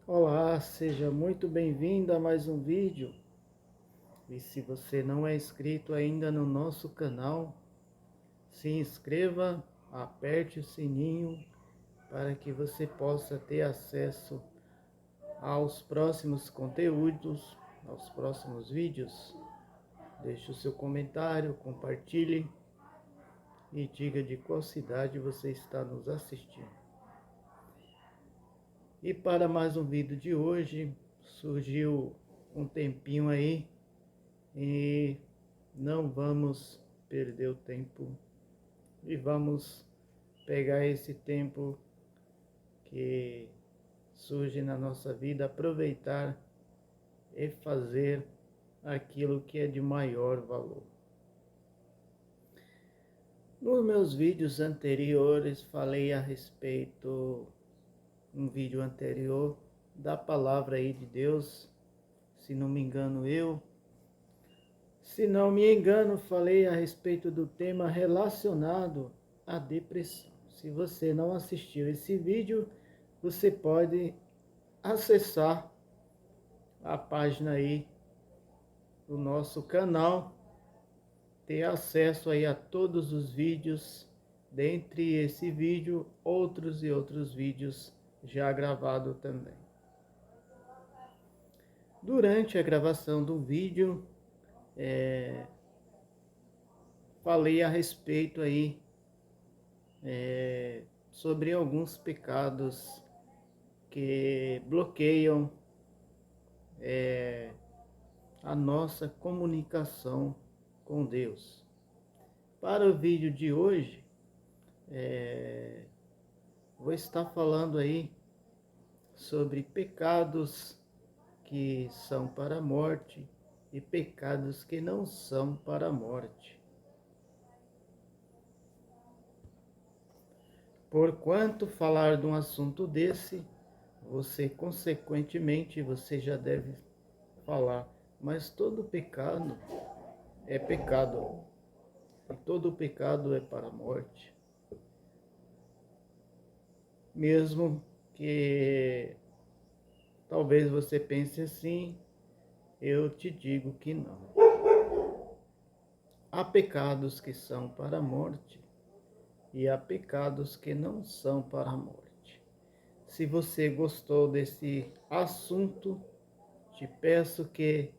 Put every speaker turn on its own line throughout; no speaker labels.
Olá, seja muito bem-vindo a mais um vídeo. E se você não é inscrito ainda no nosso canal, se inscreva, aperte o sininho para que você possa ter acesso aos próximos conteúdos, aos próximos vídeos. Deixe o seu comentário, compartilhe e diga de qual cidade você está nos assistindo. E para mais um vídeo de hoje, surgiu um tempinho aí e não vamos perder o tempo e vamos pegar esse tempo que surge na nossa vida, aproveitar e fazer aquilo que é de maior valor. Nos meus vídeos anteriores falei a respeito, um vídeo anterior, da palavra aí de Deus, se não me engano falei a respeito do tema relacionado à depressão. Se você não assistiu esse vídeo, você pode acessar a página aí do nosso canal, ter acesso aí a todos os vídeos, dentre esse vídeo, outros vídeos já gravados também. Durante a gravação do vídeo, falei a respeito aí sobre alguns pecados que bloqueiam a nossa comunicação com Deus. Para o vídeo de hoje, vou estar falando aí sobre pecados que são para a morte e pecados que não são para a morte. Porquanto falar de um assunto desse, consequentemente, você já deve falar, mas todo pecado é pecado, e todo pecado é para a morte. Mesmo que talvez você pense assim, eu te digo que não. Há pecados que são para a morte e há pecados que não são para a morte. Se você gostou desse assunto, te peço que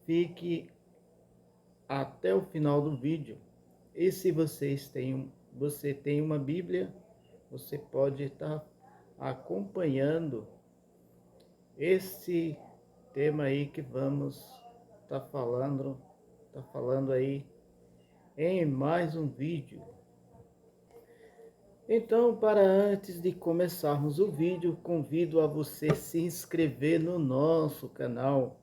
fique até o final do vídeo. E se você tem uma Bíblia, você pode estar acompanhando esse tema aí que vamos estar falando aí em mais um vídeo. Então, para antes de começarmos o vídeo, convido a você se inscrever no nosso canal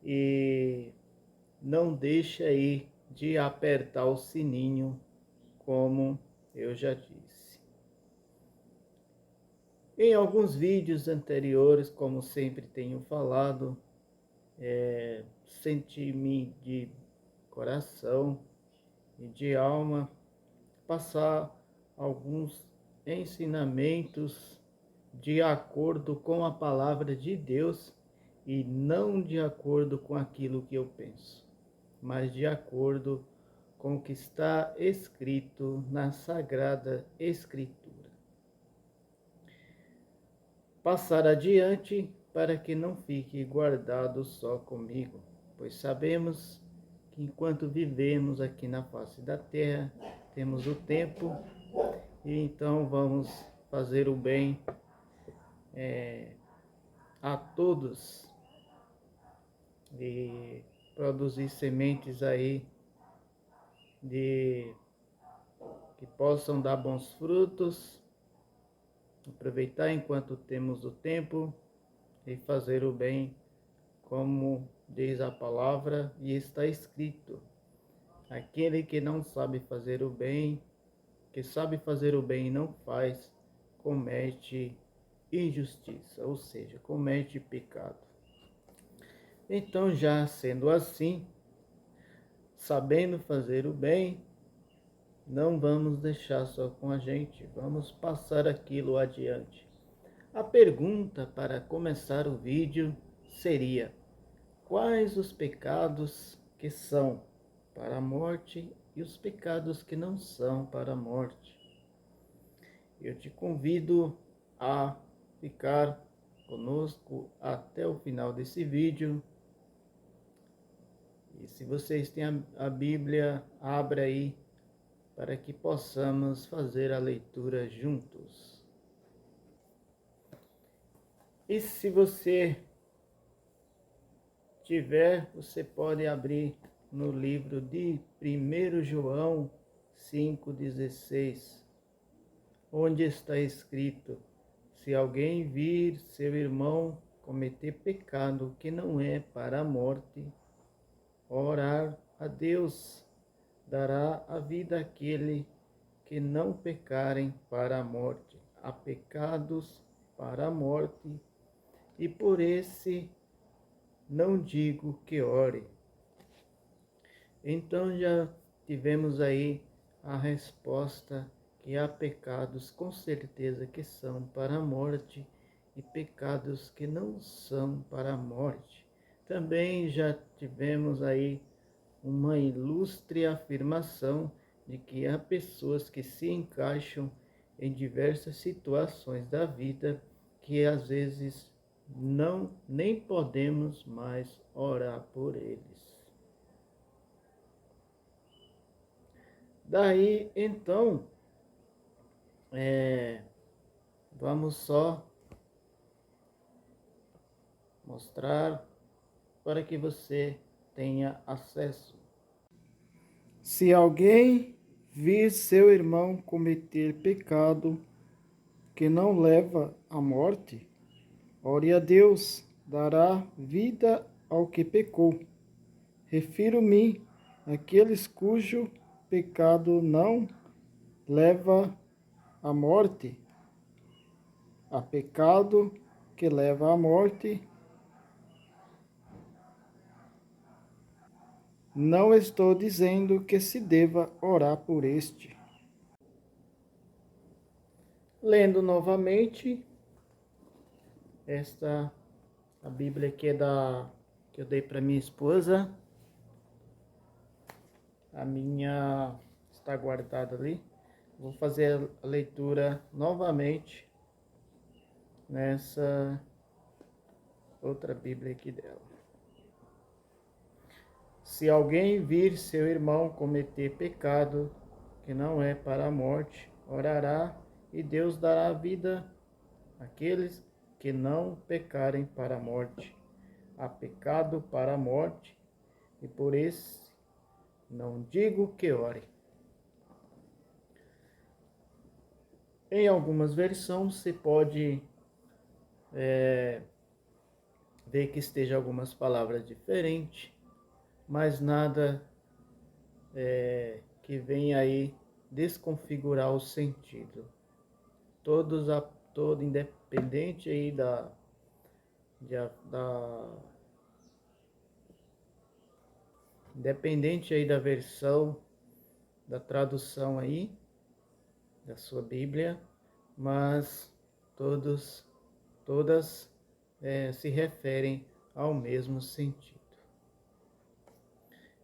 e não deixe aí de apertar o sininho, como eu já disse. Em alguns vídeos anteriores, como sempre tenho falado, senti-me de coração e de alma passar alguns ensinamentos de acordo com a palavra de Deus e não de acordo com aquilo que eu penso, mas de acordo com o que está escrito na Sagrada Escritura. Passar adiante para que não fique guardado só comigo, pois sabemos que enquanto vivemos aqui na face da terra, temos o tempo e então vamos fazer o bem a todos e produzir sementes aí que possam dar bons frutos, aproveitar enquanto temos o tempo e fazer o bem, como diz a palavra e está escrito. Aquele que não sabe fazer o bem, que sabe fazer o bem e não faz, comete injustiça, ou seja, comete pecado. Então, já sendo assim, sabendo fazer o bem, não vamos deixar só com a gente, vamos passar aquilo adiante. A pergunta para começar o vídeo seria: quais os pecados que são para a morte e os pecados que não são para a morte? Eu te convido a ficar conosco até o final desse vídeo. E se vocês têm a Bíblia, abra aí para que possamos fazer a leitura juntos. E se você tiver, você pode abrir no livro de 1 João 5,16, onde está escrito: se alguém vir seu irmão cometer pecado que não é para a morte, orar a Deus dará a vida àquele que não pecarem para a morte. Há pecados para a morte, e por esse não digo que ore. Então já tivemos aí a resposta que há pecados com certeza que são para a morte e pecados que não são para a morte. Também já tivemos aí uma ilustre afirmação de que há pessoas que se encaixam em diversas situações da vida que às vezes não nem podemos mais orar por eles. Daí então vamos só mostrar para que você tenha acesso. Se alguém vir seu irmão cometer pecado que não leva à morte, ore a Deus, dará vida ao que pecou. Refiro-me àqueles cujo pecado não leva à morte. Há pecado que leva à morte. Não estou dizendo que se deva orar por este. Lendo novamente, a Bíblia que eu dei para minha esposa. A minha está guardada ali. Vou fazer a leitura novamente nessa outra Bíblia aqui dela. Se alguém vir seu irmão cometer pecado que não é para a morte, orará e Deus dará vida àqueles que não pecarem para a morte. Há pecado para a morte, e por esse não digo que ore. Em algumas versões você pode ver que esteja algumas palavras diferentes, mas nada que venha aí desconfigurar o sentido. Todo independente aí independente aí da versão, da tradução aí, da sua Bíblia, mas todas se referem ao mesmo sentido.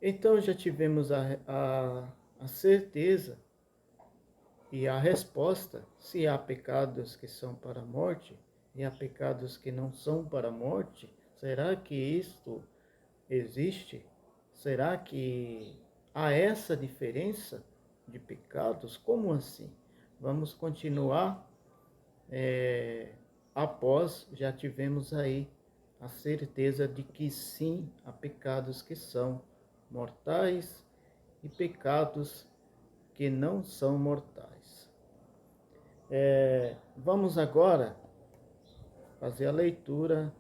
Então já tivemos a certeza e a resposta, se há pecados que são para a morte e há pecados que não são para a morte. Será que isto existe? Será que há essa diferença de pecados? Como assim? Vamos continuar após já tivemos aí a certeza de que sim, há pecados que são mortais e pecados que não são mortais. Vamos agora fazer a leitura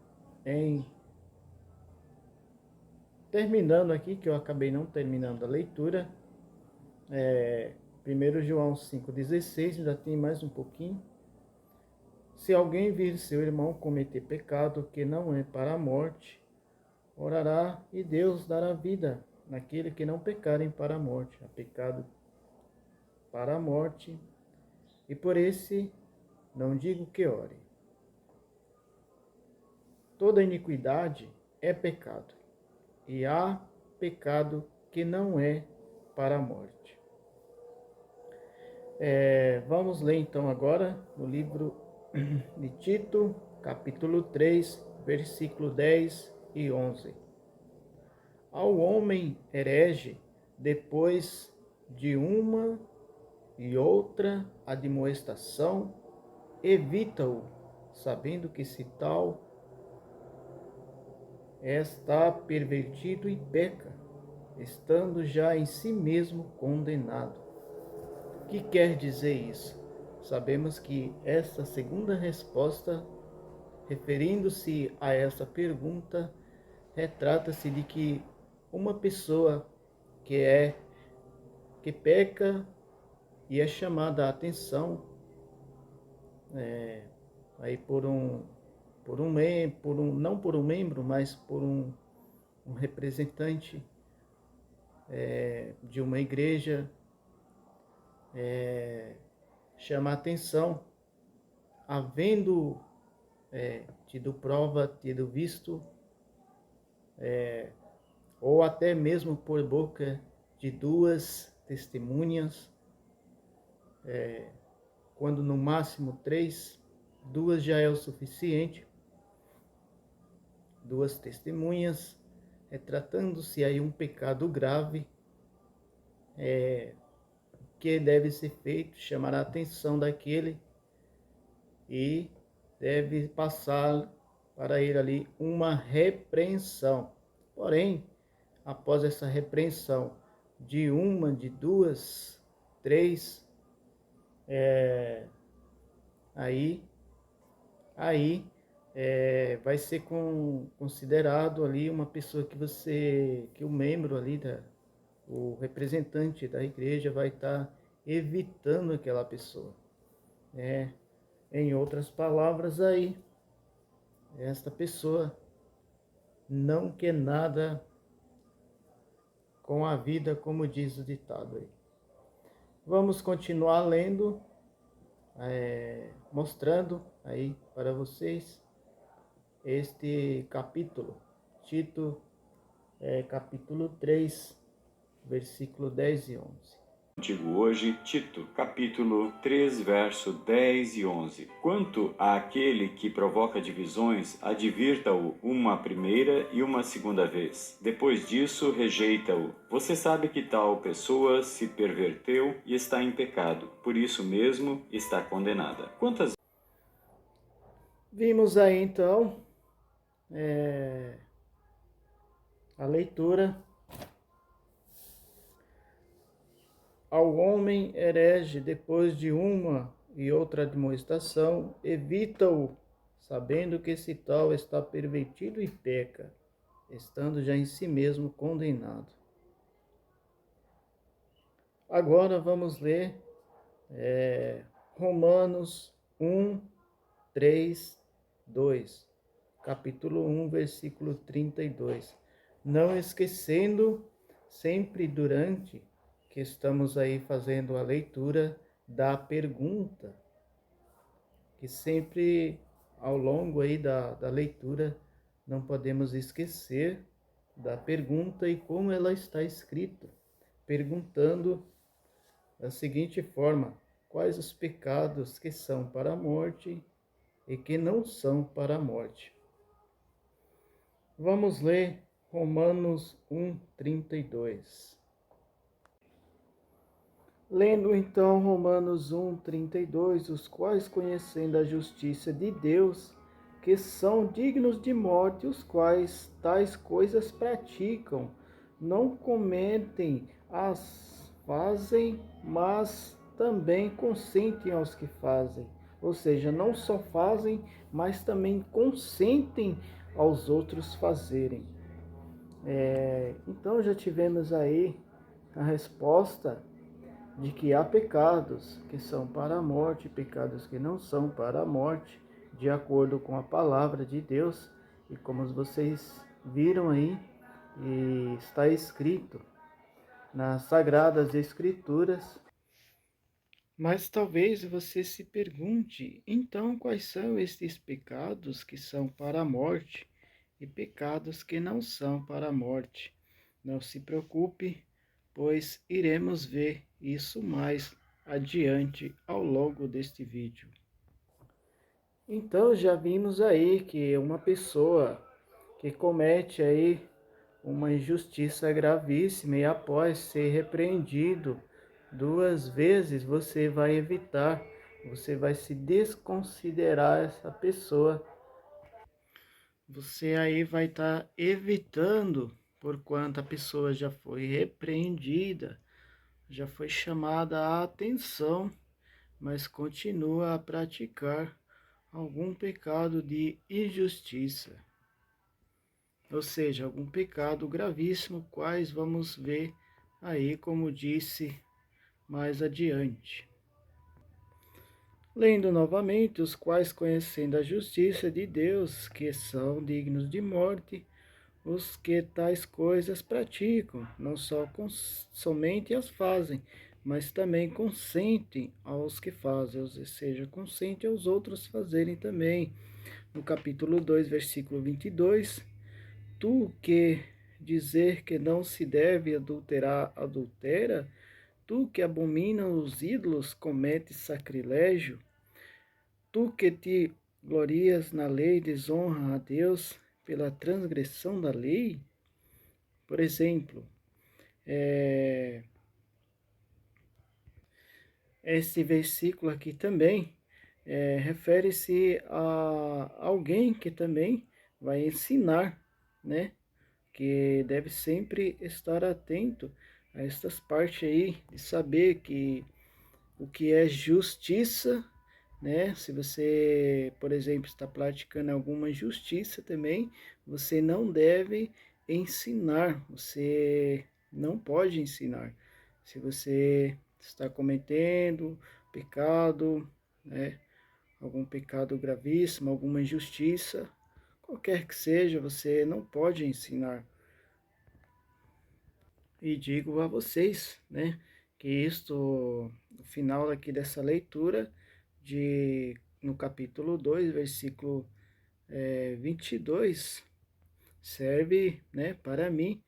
terminando aqui, que eu acabei não terminando a leitura, 1 João 5,16, ainda tem mais um pouquinho. Se alguém vir seu irmão cometer pecado que não é para a morte, orará e Deus dará vida naquele que não pecarem para a morte. Há pecado para a morte, e por esse não digo que ore. toda iniquidade é pecado, e há pecado que não é para a morte. Vamos ler então agora no livro de Tito, capítulo 3, versículo 10 e 11. Ao homem herege, depois de uma e outra admoestação, evita-o, sabendo que se tal está pervertido e peca, estando já em si mesmo condenado. O que quer dizer isso? Sabemos que essa segunda resposta, referindo-se a essa pergunta, retrata-se de que uma pessoa que peca e é chamada a atenção aí não por um membro, mas por um representante de uma igreja, chama a atenção, havendo tido prova, tido visto, ou até mesmo por boca de duas testemunhas, quando no máximo três, duas já é o suficiente, duas testemunhas, tratando-se aí um pecado grave, que deve ser feito, chamar a atenção daquele e deve passar para ele ali uma repreensão. Porém, após essa repreensão de uma, de duas, três, aí vai ser considerado ali uma pessoa que o membro ali, o representante da igreja vai estar evitando aquela pessoa. Em outras palavras aí, esta pessoa não quer nada com a vida, como diz o ditado aí. Vamos continuar lendo, mostrando aí para vocês este capítulo, Tito, capítulo 3, versículo 10 e 11.
Contigo hoje, Tito, capítulo 3, verso 10 e 11. Quanto àquele que provoca divisões, advirta-o uma primeira e uma segunda vez. Depois disso, rejeita-o. Você sabe que tal pessoa se perverteu e está em pecado. Por isso mesmo está condenada. Quantas
Vimos aí então a leitura. Ao homem herege, depois de uma e outra admoestação, evita-o, sabendo que esse tal está pervertido e peca, estando já em si mesmo condenado. Agora vamos ler Romanos 1, 3, 2, capítulo 1, versículo 32. Não esquecendo, sempre durante que estamos aí fazendo a leitura da pergunta, que sempre ao longo aí da leitura não podemos esquecer da pergunta e como ela está escrita, perguntando da seguinte forma: quais os pecados que são para a morte e que não são para a morte? Vamos ler Romanos 1, 32. Lendo então Romanos 1, 32, os quais, conhecendo a justiça de Deus, que são dignos de morte, os quais tais coisas praticam, não cometem, as fazem, mas também consentem aos que fazem. Ou seja, não só fazem, mas também consentem aos outros fazerem. Então já tivemos aí a resposta de que há pecados que são para a morte, pecados que não são para a morte, de acordo com a palavra de Deus, e como vocês viram aí, e está escrito nas Sagradas Escrituras. Mas talvez você se pergunte, então quais são estes pecados que são para a morte e pecados que não são para a morte. Não se preocupe, pois iremos ver isso mais adiante ao longo deste vídeo. Então já vimos aí que uma pessoa que comete aí uma injustiça gravíssima e após ser repreendido 2 vezes, você vai evitar, você vai se desconsiderar essa pessoa. Você aí vai estar evitando, porquanto a pessoa já foi repreendida, já foi chamada a atenção, mas continua a praticar algum pecado de injustiça. Ou seja, algum pecado gravíssimo, quais vamos ver aí, como disse mais adiante. Lendo novamente, os quais conhecendo a justiça de Deus, que são dignos de morte, os que tais coisas praticam, não só somente as fazem, mas também consentem aos que fazem, ou seja, consentem aos outros fazerem também. No capítulo 2, versículo 22, tu que dizer que não se deve adulterar, adultera, tu que abomina os ídolos, comete sacrilégio, tu que te glorias na lei, desonra a Deus pela transgressão da lei. Por exemplo, esse versículo aqui também refere-se a alguém que também vai ensinar, né? Que deve sempre estar atento a estas partes aí, de saber que o que é justiça, né? Se você, por exemplo, está praticando alguma injustiça também, você não deve ensinar, você não pode ensinar. Se você está cometendo pecado, né? Algum pecado gravíssimo, alguma injustiça, qualquer que seja, você não pode ensinar. E digo a vocês, né, que isto, no final aqui dessa leitura, no capítulo 2, versículo 22, serve, né, para mim,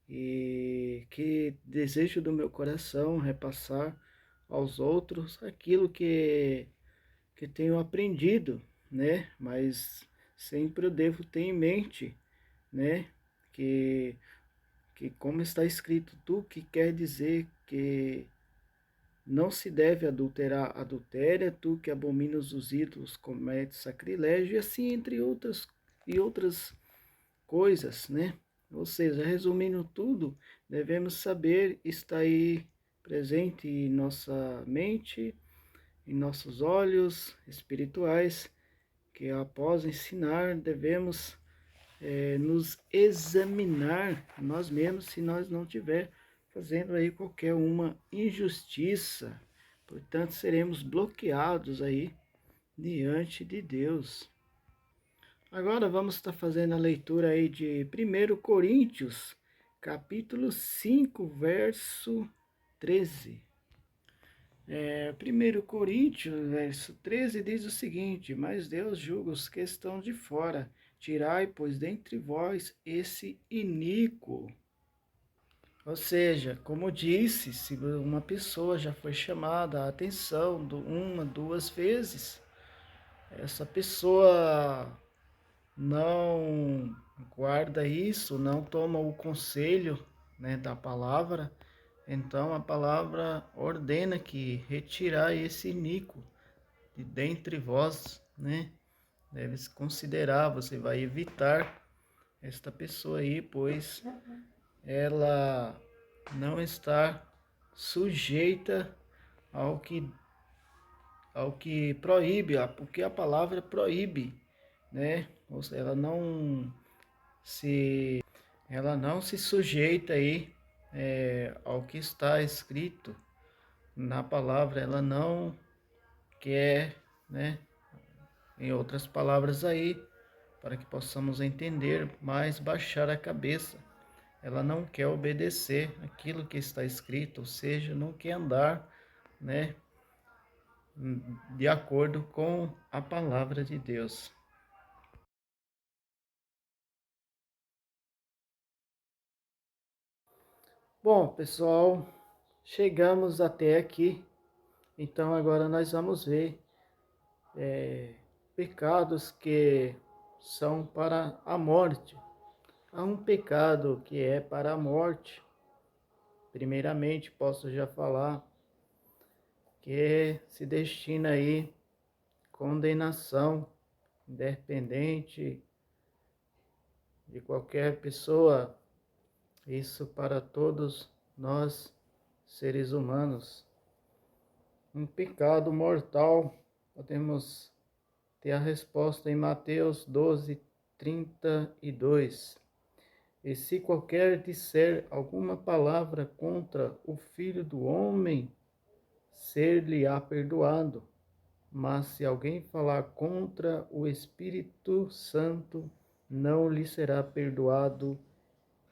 e que desejo do meu coração repassar aos outros aquilo que tenho aprendido, né, mas sempre eu devo ter em mente, né, que como está escrito, tu que quer dizer que não se deve adulterar, adultéria, tu que abominas os ídolos, comete sacrilégio, e assim entre outras coisas, né? Ou seja, resumindo tudo, devemos saber, está aí presente em nossa mente, em nossos olhos espirituais, que após ensinar, devemos nos examinar nós mesmos se nós não tiver fazendo aí qualquer uma injustiça. Portanto, seremos bloqueados aí diante de Deus. Agora vamos estar fazendo a leitura aí de 1 Coríntios, capítulo 5, verso 13. 1 Coríntios, verso 13, diz o seguinte: mas Deus julga os que estão de fora. Tirai, pois, dentre vós esse iníquo. Ou seja, como disse, se uma pessoa já foi chamada a atenção uma, 2 vezes, essa pessoa não guarda isso, não toma o conselho, né, da palavra, então a palavra ordena que retirar esse iníquo de dentre vós, né? Deve-se considerar, você vai evitar esta pessoa aí, pois ela não está sujeita ao que proíbe, porque a palavra proíbe, né? Ou seja, ela não se sujeita aí ao que está escrito na palavra, ela não quer, né? Em outras palavras aí, para que possamos entender, mas baixar a cabeça. Ela não quer obedecer aquilo que está escrito, ou seja, não quer andar, né, de acordo com a palavra de Deus. Bom, pessoal, chegamos até aqui. Então agora nós vamos ver pecados que são para a morte. Há um pecado que é para a morte. Primeiramente, posso já falar que se destina aí condenação, independente de qualquer pessoa, isso para todos nós, seres humanos. Um pecado mortal, podemos ter a resposta em Mateus 12:32. E se qualquer disser alguma palavra contra o Filho do Homem, ser-lhe-á perdoado. Mas se alguém falar contra o Espírito Santo, não lhe será perdoado,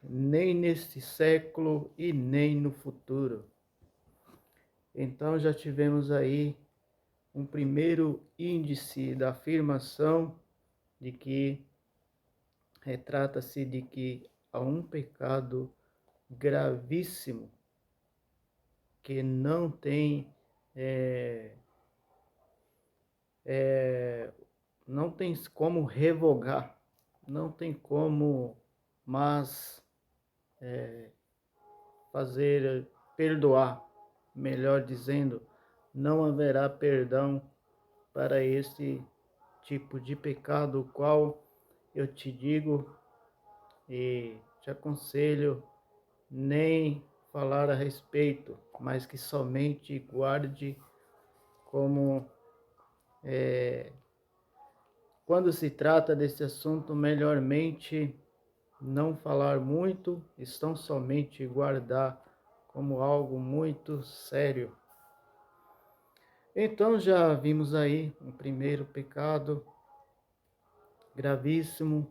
nem neste século e nem no futuro. Então já tivemos aí um primeiro índice da afirmação de que retrata-se de que há um pecado gravíssimo que não tem não tem como revogar, não tem como mais fazer perdoar, melhor dizendo, não haverá perdão para este tipo de pecado, o qual eu te digo e te aconselho nem falar a respeito, mas que somente guarde como quando se trata desse assunto, melhormente não falar muito, estão somente guardar como algo muito sério. Então já vimos aí um primeiro pecado gravíssimo,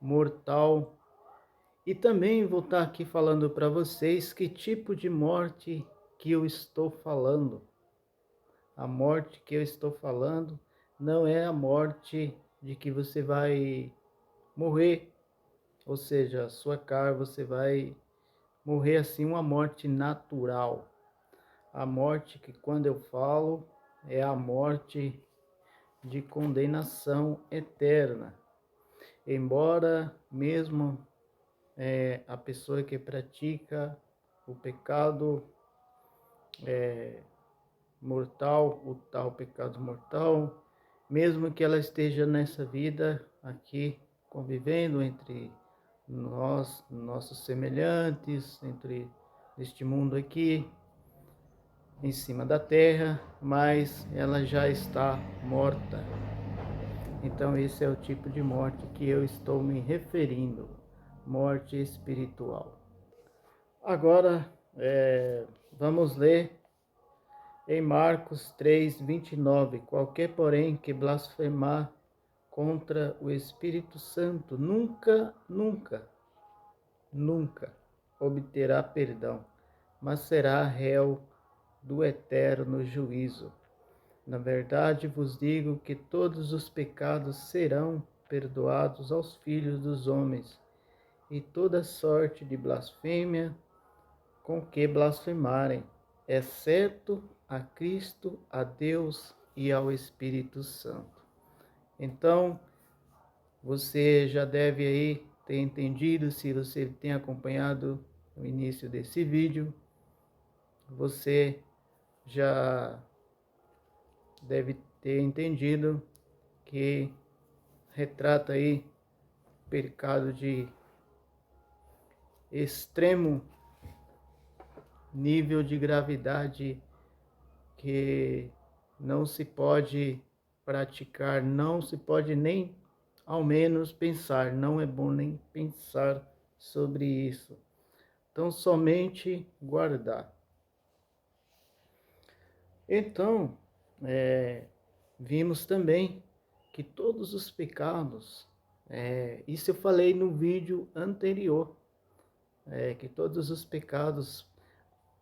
mortal. E também vou estar aqui falando para vocês que tipo de morte que eu estou falando. A morte que eu estou falando não é a morte de que você vai morrer, ou seja, a sua carne você vai morrer assim, uma morte natural. A morte que quando eu falo é a morte de condenação eterna. Embora mesmo a pessoa que pratica o pecado mortal, o tal pecado mortal, mesmo que ela esteja nessa vida aqui convivendo entre nós, nossos semelhantes, entre este mundo aqui, em cima da terra, mas ela já está morta. Então esse é o tipo de morte que eu estou me referindo, morte espiritual. Agora vamos ler em Marcos 3:29, qualquer porém que blasfemar contra o Espírito Santo nunca obterá perdão, mas será réu do eterno juízo. Na verdade vos digo que todos os pecados serão perdoados aos filhos dos homens, e toda sorte de blasfêmia com que blasfemarem, exceto a Cristo, a Deus e ao Espírito Santo. Então, você já deve aí ter entendido, se você tem acompanhado o início desse vídeo, você já deve ter entendido que retrata aí pecado de extremo nível de gravidade que não se pode praticar, não se pode nem ao menos pensar, não é bom nem pensar sobre isso. Então, somente guardar. Então, vimos também que todos os pecados, isso eu falei no vídeo anterior, que todos os pecados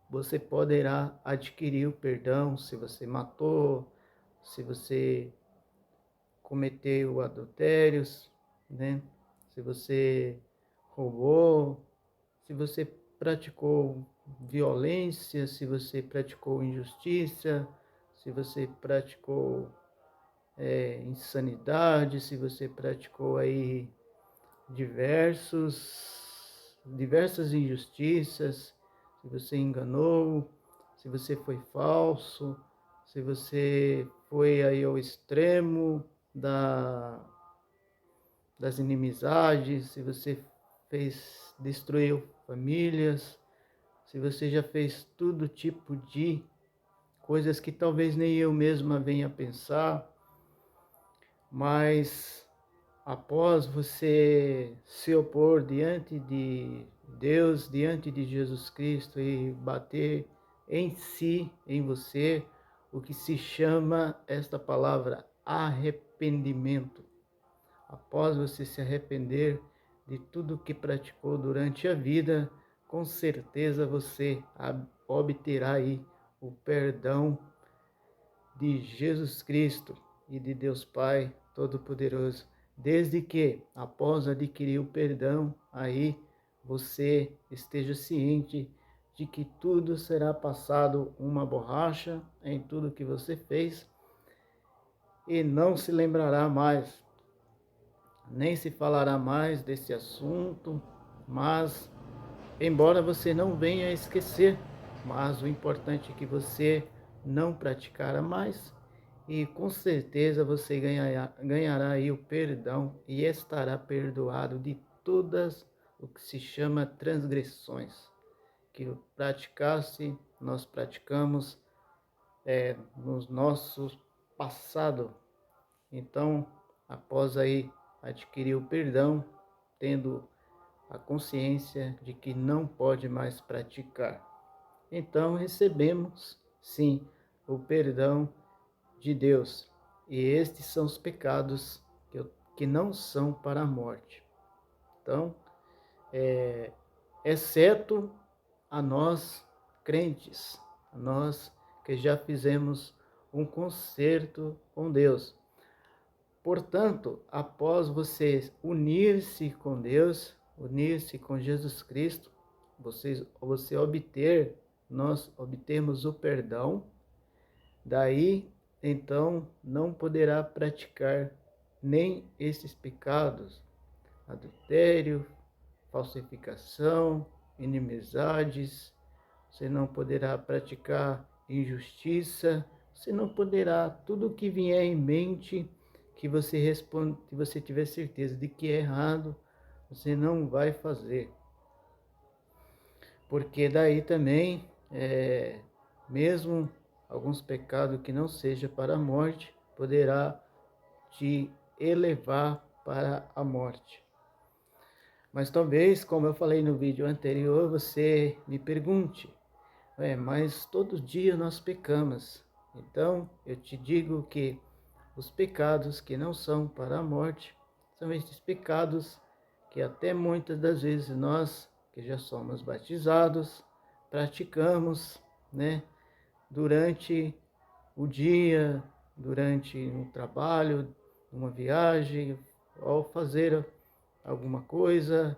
você poderá adquirir o perdão se você matou, se você cometeu adultérios, né? Se você roubou, se você praticou violência, se você praticou injustiça, se você praticou insanidade, se você praticou aí diversas injustiças, se você enganou, se você foi falso, se você foi aí ao extremo das inimizades, se você destruiu famílias, se você já fez todo tipo de coisas que talvez nem eu mesma venha pensar, mas após você se opor diante de Deus, diante de Jesus Cristo e bater em si, em você, o que se chama esta palavra arrependimento. Após você se arrepender de tudo que praticou durante a vida, com certeza você obterá aí o perdão de Jesus Cristo e de Deus Pai Todo-Poderoso. Desde que, após adquirir o perdão, aí você esteja ciente de que tudo será passado uma borracha em tudo que você fez e não se lembrará mais, nem se falará mais desse assunto, mas embora você não venha a esquecer, mas o importante é que você não praticará mais e com certeza você ganhará aí o perdão e estará perdoado de todas o que se chama transgressões que nós praticamos no nosso passado. Então, após aí adquirir o perdão, tendo a consciência de que não pode mais praticar. Então recebemos, sim, o perdão de Deus. E estes são os pecados que não são para a morte. Então, exceto a nós crentes, a nós que já fizemos um concerto com Deus. Portanto, após você unir-se com Deus, unir-se com Jesus Cristo, nós obtemos o perdão, daí então não poderá praticar nem esses pecados, adultério, falsificação, inimizades, você não poderá praticar injustiça, você não poderá, tudo que vier em mente, que você tiver certeza de que é errado, você não vai fazer. Porque daí também, mesmo alguns pecados que não seja para a morte, poderá te elevar para a morte. Mas talvez, como eu falei no vídeo anterior, você me pergunte, mas todo dia nós pecamos. Então, eu te digo que os pecados que não são para a morte são estes pecados que até muitas das vezes nós, que já somos batizados, praticamos, durante o dia, durante um trabalho, uma viagem, ao fazer alguma coisa,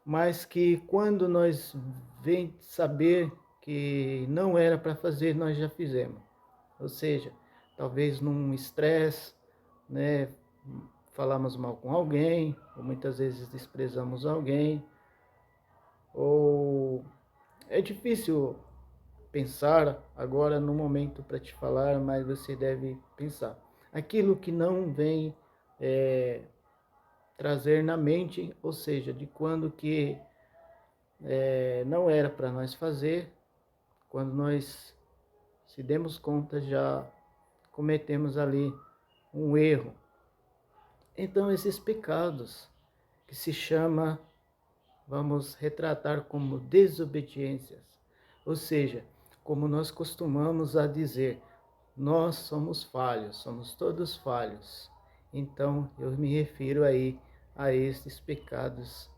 mas que quando nós vem saber que não era para fazer, nós já fizemos. Ou seja, talvez num estresse, falamos mal com alguém, ou muitas vezes desprezamos alguém, ou é difícil pensar agora no momento para te falar, mas você deve pensar. Aquilo que não vem trazer na mente, ou seja, de quando que não era para nós fazer, quando nós se demos conta já cometemos ali um erro. Então esses pecados que se chama, vamos retratar como desobediências, ou seja, como nós costumamos a dizer, nós somos falhos, somos todos falhos. Então eu me refiro aí a esses pecados,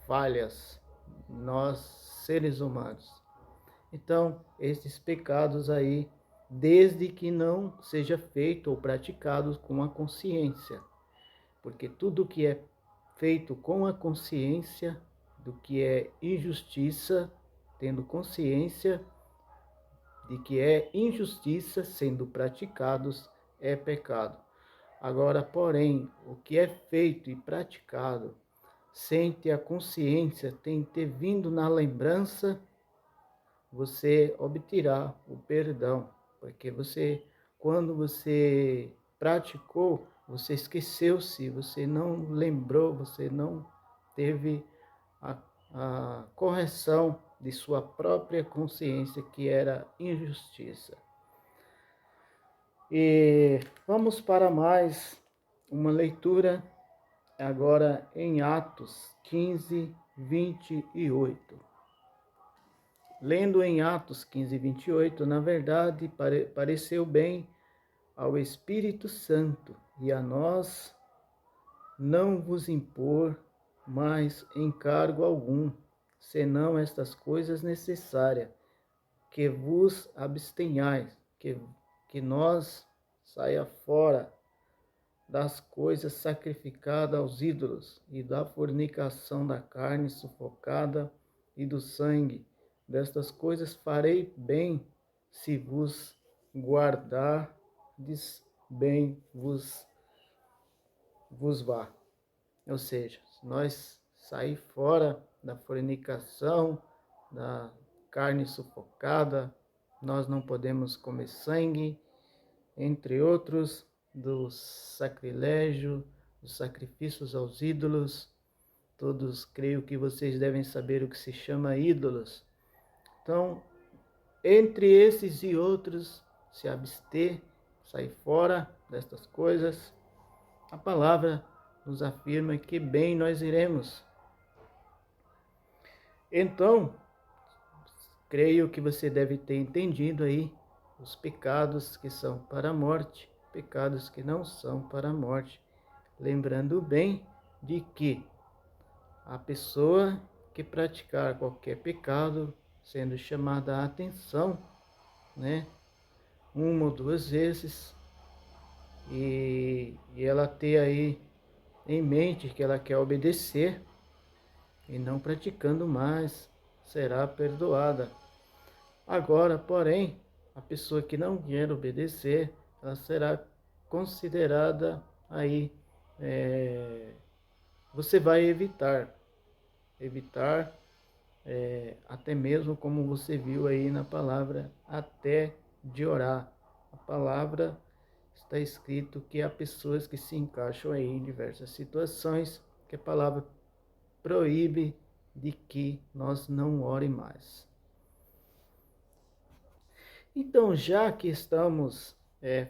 falhas, nós seres humanos. Então esses pecados aí, desde que não seja feito ou praticado com a consciência, porque tudo que é feito com a consciência do que é injustiça, tendo consciência de que é injustiça sendo praticados é pecado. Agora, porém, o que é feito e praticado sem ter a consciência, tem ter vindo na lembrança, você obterá o perdão, porque quando você praticou, você esqueceu-se, você não lembrou, você não teve a correção de sua própria consciência, que era injustiça. E vamos para mais uma leitura agora em Atos 15, 28. Lendo em Atos 15, 28, na verdade, pareceu bem ao Espírito Santo e a nós não vos impor mais encargo algum, senão estas coisas necessárias, que vos abstenhais, que nós saia fora das coisas sacrificadas aos ídolos, e da fornicação da carne sufocada e do sangue. Destas coisas farei bem, se vos guardardes bem vos vá. Ou seja, se nós sair fora da fornicação, da carne sufocada, nós não podemos comer sangue, entre outros, do sacrilégio, dos sacrifícios aos ídolos. Todos creio que vocês devem saber o que se chama ídolos. Então, entre esses e outros, se abster, sair fora destas coisas, a palavra nos afirma que bem nós iremos. Então, creio que você deve ter entendido aí os pecados que são para a morte, pecados que não são para a morte. Lembrando bem de que a pessoa que praticar qualquer pecado, sendo chamada a atenção, né, uma ou duas vezes, e ela ter aí em mente que ela quer obedecer e não praticando mais, será perdoada. Agora, porém, a pessoa que não quer obedecer, ela será considerada aí, você vai evitar até mesmo como você viu aí na palavra, até de orar. A palavra está escrito que há pessoas que se encaixam aí em diversas situações, que a palavra proíbe de que nós não ore mais. Então, já que estamos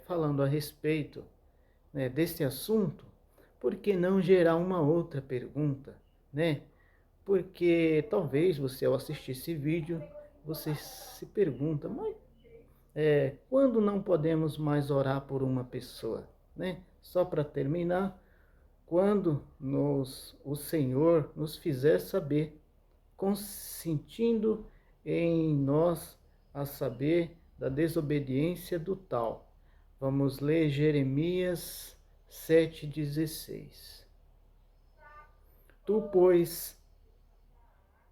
falando a respeito, né, desse assunto, por que não gerar uma outra pergunta, né? Porque talvez você, ao assistir esse vídeo, você se pergunta, mas quando não podemos mais orar por uma pessoa, né? Só para terminar, quando o Senhor nos fizer saber, consentindo em nós a saber da desobediência do tal. Vamos ler Jeremias 7,16. Tu, pois,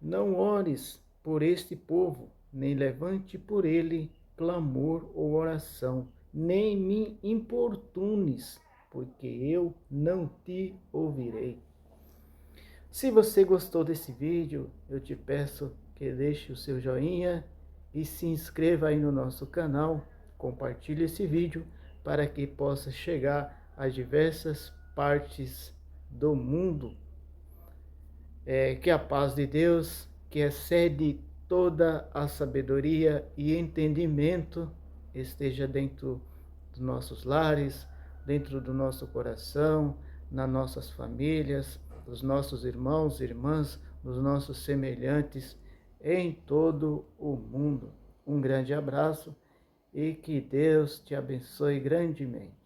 não ores por este povo, nem levante por ele clamor ou oração, nem me importunes, porque eu não te ouvirei. Se você gostou desse vídeo, eu te peço que deixe o seu joinha e se inscreva aí no nosso canal, compartilhe esse vídeo para que possa chegar a diversas partes do mundo. Que a paz de Deus, que excede toda a sabedoria e entendimento, esteja dentro dos nossos lares, dentro do nosso coração, nas nossas famílias, dos nossos irmãos e irmãs, dos nossos semelhantes em todo o mundo. Um grande abraço e que Deus te abençoe grandemente.